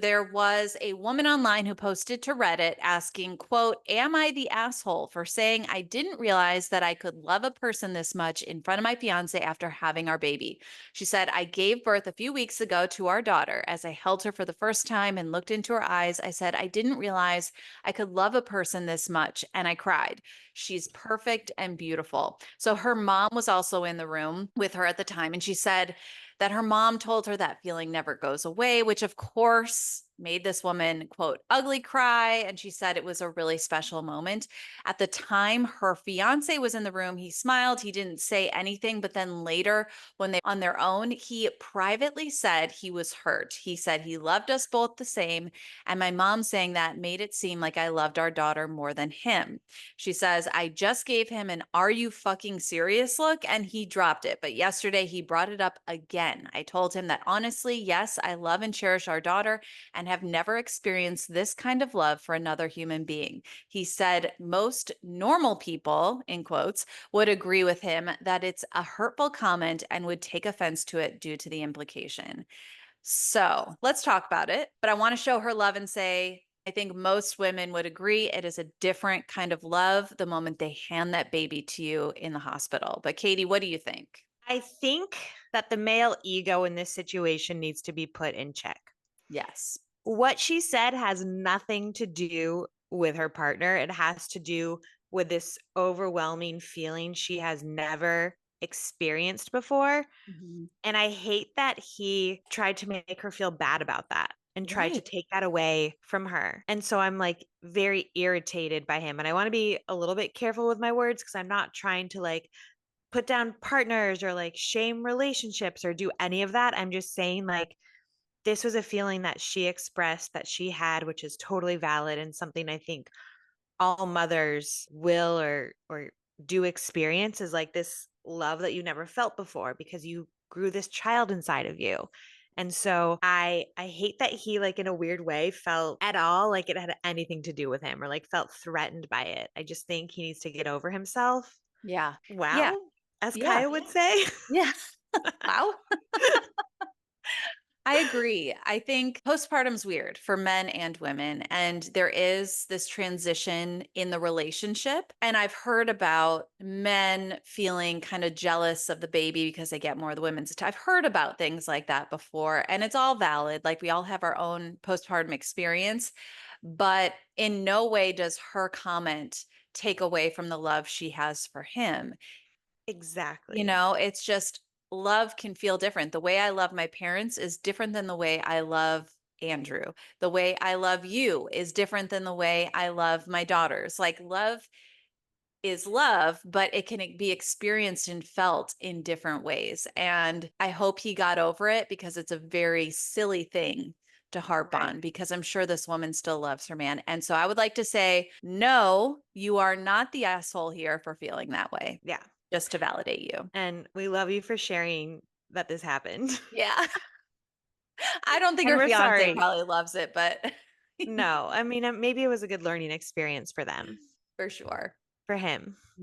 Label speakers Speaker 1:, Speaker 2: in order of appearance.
Speaker 1: There was a woman online who posted to Reddit asking, quote, "Am I the asshole for saying I didn't realize that I could love a person this much in front of my fiance after having our baby?" She said, "I gave birth a few weeks ago to our daughter. As I held her for the first time and looked into her eyes, I said, I didn't realize I could love a person this much. And I cried. She's perfect and beautiful." So her mom was also in the room with her at the time. And she said that her mom told her that feeling never goes away, which of course made this woman, quote, ugly cry. And she said it was a really special moment. At the time, her fiance was in the room. He smiled. He didn't say anything. But then later, when they on their own, he privately said he was hurt. He said he loved us both the same. And my mom saying that made it seem like I loved our daughter more than him. She says, "I just gave him an 'are you fucking serious' look and he dropped it. But yesterday he brought it up again. I told him that honestly, yes, I love and cherish our daughter and have never experienced this kind of love for another human being. He said most normal people, in quotes, would agree with him that it's a hurtful comment and would take offense to it due to the implication." So let's talk about it. But I want to show her love and say, I think most women would agree it is a different kind of love the moment they hand that baby to you in the hospital. But Katie, what do you think?
Speaker 2: I think that the male ego in this situation needs to be put in check.
Speaker 1: Yes.
Speaker 2: What she said has nothing to do with her partner. It has to do with this overwhelming feeling she has never experienced before.
Speaker 1: Mhm.
Speaker 2: And I hate that he tried to make her feel bad about that and tried to
Speaker 1: Right.
Speaker 2: take that away from her. And so I'm like very irritated by him. And I want to be a little bit careful with my words because I'm not trying to like put down partners or like shame relationships or do any of that. I'm just saying like this was a feeling that she expressed that she had, which is totally valid and something I think all mothers will or do experience is like this love that you never felt before because you grew this child inside of you. And so I hate that he like in a weird way felt at all like it had anything to do with him or like felt threatened by it. I just think he needs to get over himself.
Speaker 1: Yeah. Yeah.
Speaker 2: Wow, as
Speaker 1: Yeah.
Speaker 2: Kaya would say.
Speaker 1: Yeah. Wow. I agree. I think postpartum's weird for men and women. And there is this transition in the relationship. And I've heard about men feeling kind of jealous of the baby because they get more of the women's time. I've heard about things like that before. And it's all valid. Like we all have our own postpartum experience. But in no way does her comment take away from the love she has for him.
Speaker 2: Exactly.
Speaker 1: It's just love can feel different. The way I love my parents is different than the way I love Andrew. The way I love you is different than the way I love my daughters. Like love is love, but it can be experienced and felt in different ways. And I hope he got over it because it's a very silly thing to harp
Speaker 2: Right.
Speaker 1: on because I'm sure this woman still loves her man. And so I would like to say, no, you are not the asshole here for feeling that way,
Speaker 2: Yeah.
Speaker 1: just to validate you.
Speaker 2: And we love you for sharing that this happened.
Speaker 1: Yeah. I don't think
Speaker 2: And
Speaker 1: her
Speaker 2: we're
Speaker 1: fiance
Speaker 2: sorry.
Speaker 1: probably loves it, but
Speaker 2: No, I mean, maybe it was a good learning experience for them,
Speaker 1: for sure.
Speaker 2: for him.